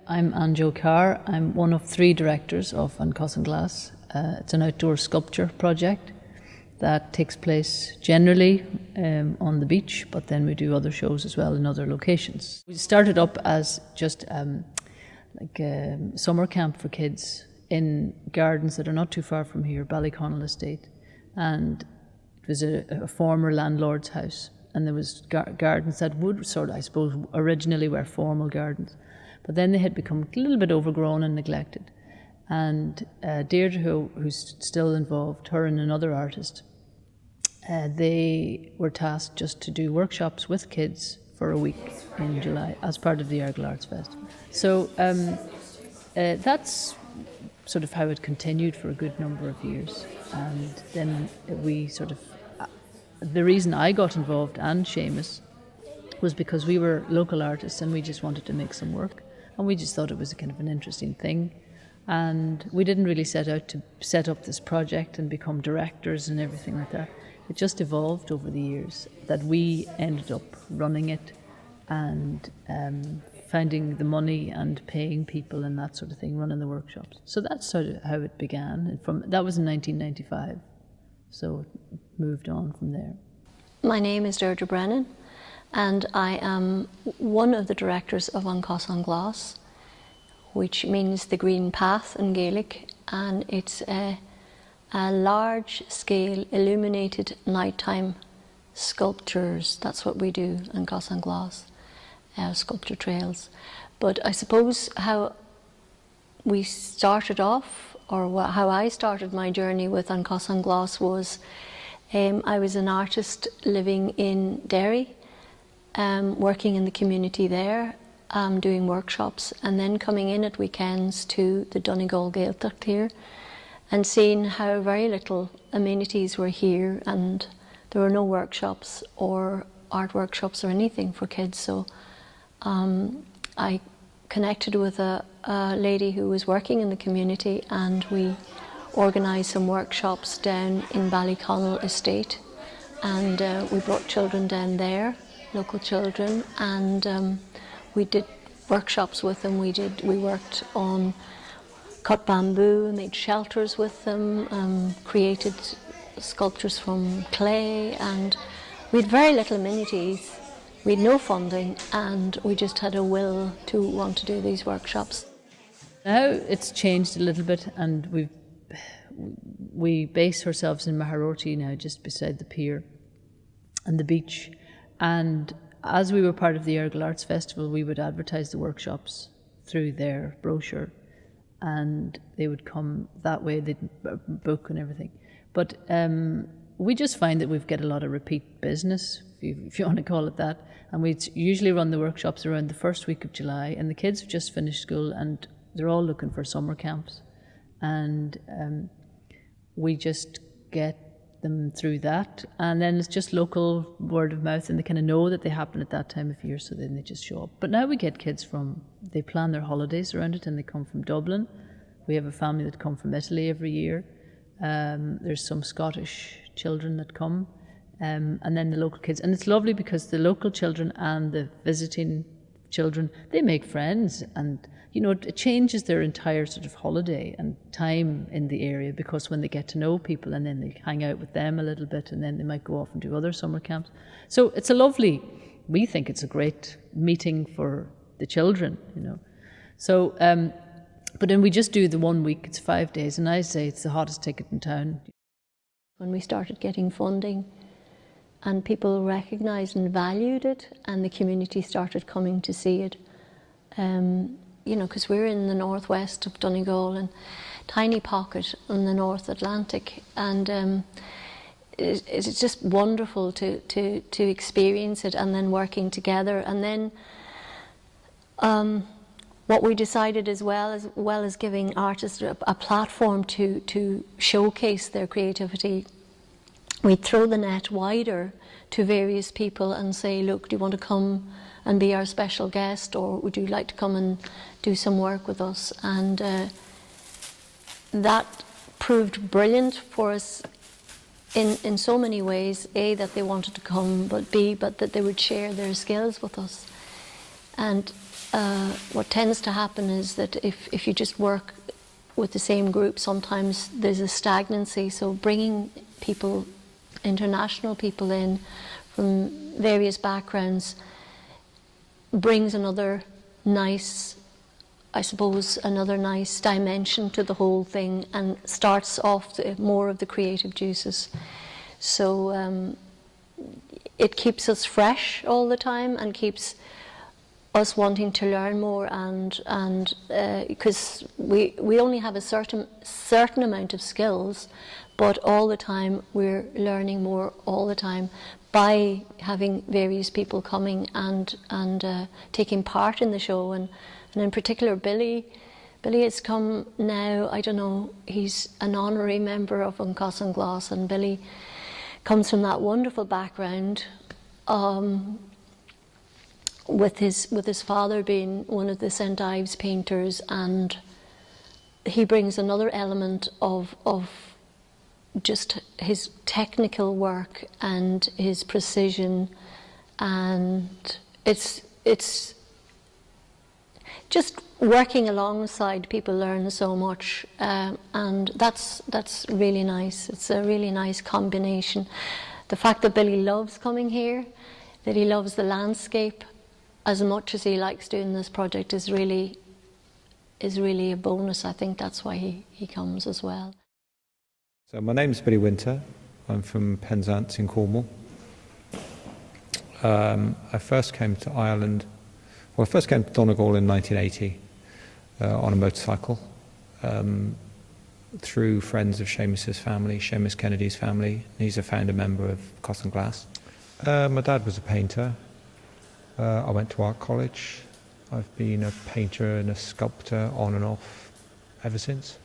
I'm Anjo Carr. I'm one of 3 directors of Cosan Glas. It's an outdoor sculpture project that takes place generally on the beach, but then we do other shows as well in other locations. We started up as just like a summer camp for kids in gardens that are not too far from here, Ballyconnell Estate. And it was a former landlord's house, and there was gardens that would sort of, I suppose, originally were formal gardens. But then they had become a little bit overgrown and neglected. And Deirdre, who's still involved, her and another artist, they were tasked just to do workshops with kids for a week in July as part of the Cosan Arts Festival. So that's sort of how it continued for a good number of years. And then we sort of, the reason I got involved, and Seamus, was because we were local artists and we just wanted to make some work. And we just thought it was a kind of an interesting thing. And we didn't really set out to set up this project and become directors and everything like that. It just evolved over the years that we ended up running it and finding the money and paying people and that sort of thing, running the workshops. So that's sort of how it began. And that was in 1995. So it moved on from there. My name is Deirdre Brennan, and I am one of the directors of Cosan Glas, which means the green path in Gaelic, and it's a large-scale illuminated nighttime sculptures. That's what we do in Cosan Glas, sculpture trails. But I suppose how we started off, or how I started my journey with Cosan Glas was, I was an artist living in Derry, working in the community there, doing workshops, and then coming in at weekends to the Donegal Gaeltacht here and seeing how very little amenities were here, and there were no workshops or art workshops or anything for kids. So I connected with a lady who was working in the community, and we organised some workshops down in Ballyconnell Estate, and we brought children down there, local children, and we did workshops with them. We worked on cut bamboo, made shelters with them, created sculptures from clay, and we had very little amenities. We had no funding, and we just had a will to want to do these workshops. Now it's changed a little bit, and we base ourselves in Maharorty now, just beside the pier and the beach. And as we were part of the Cosan Arts Festival, we would advertise the workshops through their brochure, and they would come that way, they'd book and everything. But we just find that we've got a lot of repeat business, if you want to call it that, and we usually run the workshops around the first week of July, and the kids have just finished school and they're all looking for summer camps, and we just get them through that, and then it's just local word of mouth, and they kind of know that they happen at that time of year, so then they just show up. But now we get kids they plan their holidays around it, and they come from Dublin. We have a family that come from Italy every year. There's some Scottish children that come, and then the local kids. And it's lovely because the local children and the visiting children, they make friends, and it changes their entire sort of holiday and time in the area, because when they get to know people, and then they hang out with them a little bit, and then they might go off and do other summer camps. So it's we think it's a great meeting for the children, So, but then we just do the 1 week, it's 5 days, and I say it's the hottest ticket in town. When we started getting funding and people recognised and valued it, and the community started coming to see it, because we're in the northwest of Donegal, and tiny pocket in the North Atlantic, and it's just wonderful to experience it, and then working together. And then what we decided, as well as giving artists a platform to showcase their creativity, we'd throw the net wider to various people and say, look, do you want to come and be our special guest, or would you like to come and do some work with us? And that proved brilliant for us in so many ways. A, that they wanted to come, but B, that they would share their skills with us. And what tends to happen is that if you just work with the same group, sometimes there's a stagnancy. So bringing people, international people in from various backgrounds, brings another nice, I suppose, another nice dimension to the whole thing, and starts off more of the creative juices. So it keeps us fresh all the time and keeps us wanting to learn more, and because we only have a certain amount of skills, but all the time we're learning more all the time by having various people coming and taking part in the show, and in particular Billy has come now. I don't know, he's an honorary member of Cosan Glas, and Billy comes from that wonderful background, with his father being one of the St. Ives painters, and he brings another element of just his technical work and his precision, and it's just working alongside people learn so much, and that's really nice. It's a really nice combination. The fact that Billy loves coming here, that he loves the landscape as much as he likes doing this project is really a bonus. I think that's why he comes as well. So my name's Billy Winter. I'm from Penzance in Cornwall. I first came to Ireland, well, I first came to Donegal in 1980 on a motorcycle through friends of Seamus's family, Seamus Kennedy's family. He's a founder member of Cosan Glas. My dad was a painter. I went to art college. I've been a painter and a sculptor on and off ever since.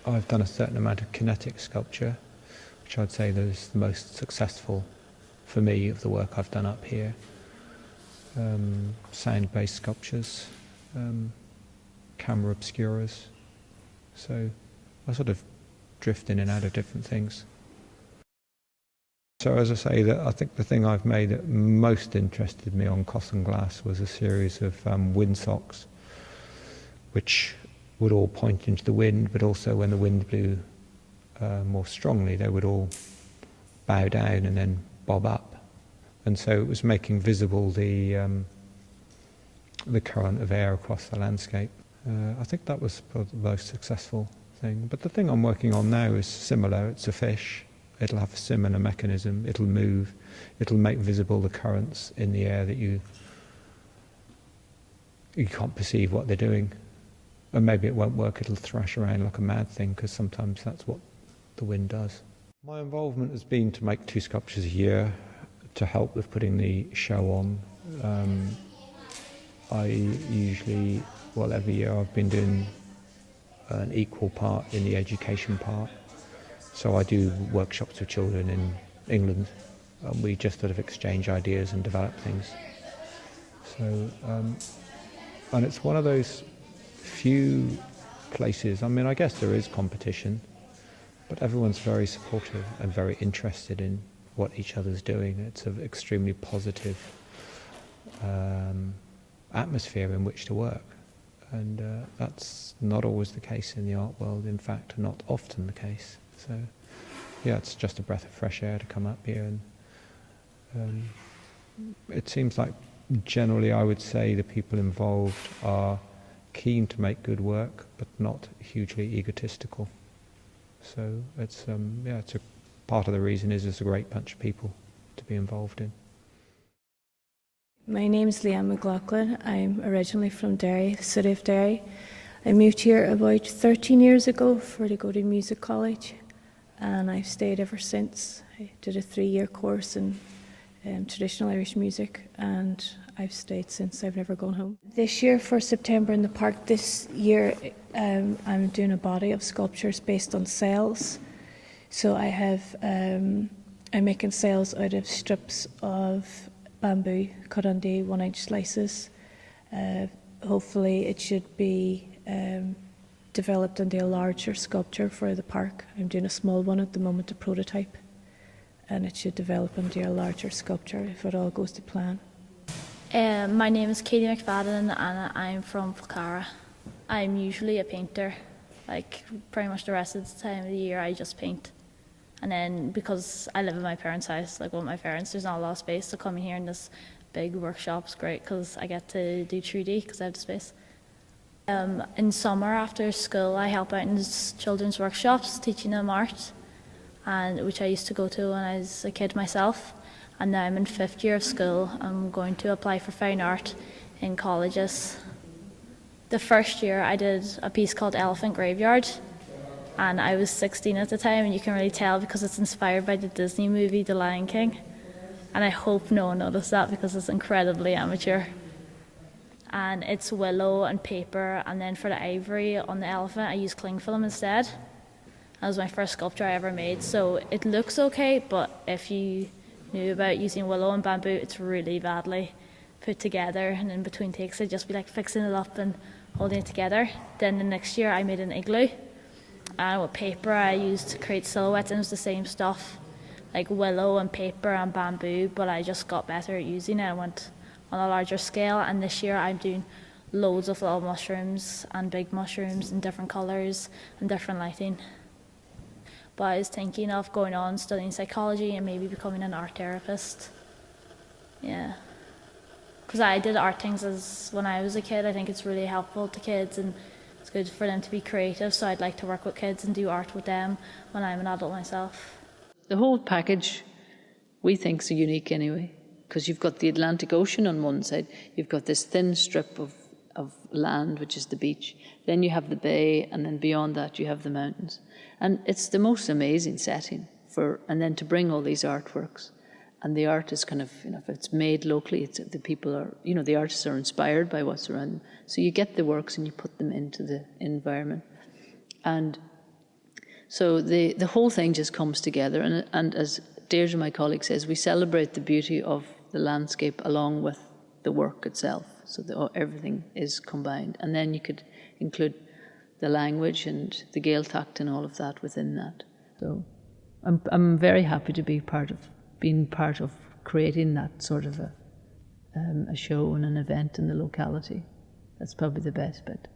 I've done a certain amount of kinetic sculpture, which I'd say is the most successful for me of the work I've done up here. Sound-based sculptures, camera obscuras. So I sort of drift in and out of different things. So as I say, I think the thing I've made that most interested me on Cosan Glas was a series of windsocks, which would all point into the wind, but also when the wind blew more strongly, they would all bow down and then bob up. And so it was making visible the current of air across the landscape. I think that was probably the most successful thing. But the thing I'm working on now is similar. It's a fish. It'll have a similar mechanism. It'll move. It'll make visible the currents in the air that you can't perceive what they're doing. And maybe it won't work. It'll thrash around like a mad thing, because sometimes that's what the wind does. My involvement has been to make 2 sculptures a year to help with putting the show on. I usually, well, every year I've been doing an equal part in the education part. So I do workshops with children in England, and we just sort of exchange ideas and develop things. So, and it's one of those few places, I mean, I guess there is competition, but everyone's very supportive and very interested in what each other's doing. It's an extremely positive atmosphere in which to work. And that's not always the case in the art world, in fact, not often the case. So, yeah, it's just a breath of fresh air to come up here, and it seems like generally I would say the people involved are keen to make good work, but not hugely egotistical. So it's it's a part of the reason is there's a great bunch of people to be involved in. My name is Leanne McLaughlin. I'm originally from Derry, the city of Derry. I moved here about 13 years ago to go to music college, and I've stayed ever since. I did a 3-year course in traditional Irish music, and I've stayed since. I've never gone home. This year for September in the park, this year I'm doing a body of sculptures based on cells. So I have, I'm making cells out of strips of bamboo cut into 1-inch slices. Hopefully it should be developed into a larger sculpture for the park. I'm doing a small one at the moment, a prototype, and it should develop into a larger sculpture if it all goes to plan. My name is Katie McFadden and I'm from Falcara. I'm usually a painter. Like pretty much the rest of the time of the year I just paint. And then because I live in my parents' house, like with my parents, there's not a lot of space, so coming here in this big workshop's great because I get to do 3D because I have the space. In summer after school I help out in children's workshops teaching them art, and which I used to go to when I was a kid myself. And now I'm in 5th year of school. I'm going to apply for fine art in colleges. The first year I did a piece called Elephant Graveyard, and I was 16 at the time, and you can really tell because it's inspired by the Disney movie The Lion King. And I hope no one noticed that because it's incredibly amateur. And it's willow and paper, and then for the ivory on the elephant I used cling film instead. That was my first sculpture I ever made, so it looks okay, but if you knew about using willow and bamboo, it's really badly put together, and in between takes I'd just be like fixing it up and holding it together. Then the next year I made an igloo, and with paper I used to create silhouettes, and it was the same stuff, like willow and paper and bamboo, but I just got better at using it and went on a larger scale. And this year I'm doing loads of little mushrooms and big mushrooms in different colours and different lighting. But I was thinking of going on studying psychology and maybe becoming an art therapist. Yeah. Because I did art things when I was a kid. I think it's really helpful to kids and it's good for them to be creative, so I'd like to work with kids and do art with them when I'm an adult myself. The whole package we think is unique anyway, because you've got the Atlantic Ocean on one side, you've got this thin strip of land, which is the beach, then you have the bay, and then beyond that you have the mountains. And it's the most amazing setting and then to bring all these artworks. And the art is kind of, if it's made locally, the people are, the artists are inspired by what's around them. So you get the works and you put them into the environment. And so the whole thing just comes together. And as Deirdre, my colleague, says, we celebrate the beauty of the landscape along with the work itself. So everything is combined. And then you could include the language and the Gaeltacht and all of that within that. So I'm very happy to be being part of creating that sort of a show and an event in the locality. That's probably the best bit.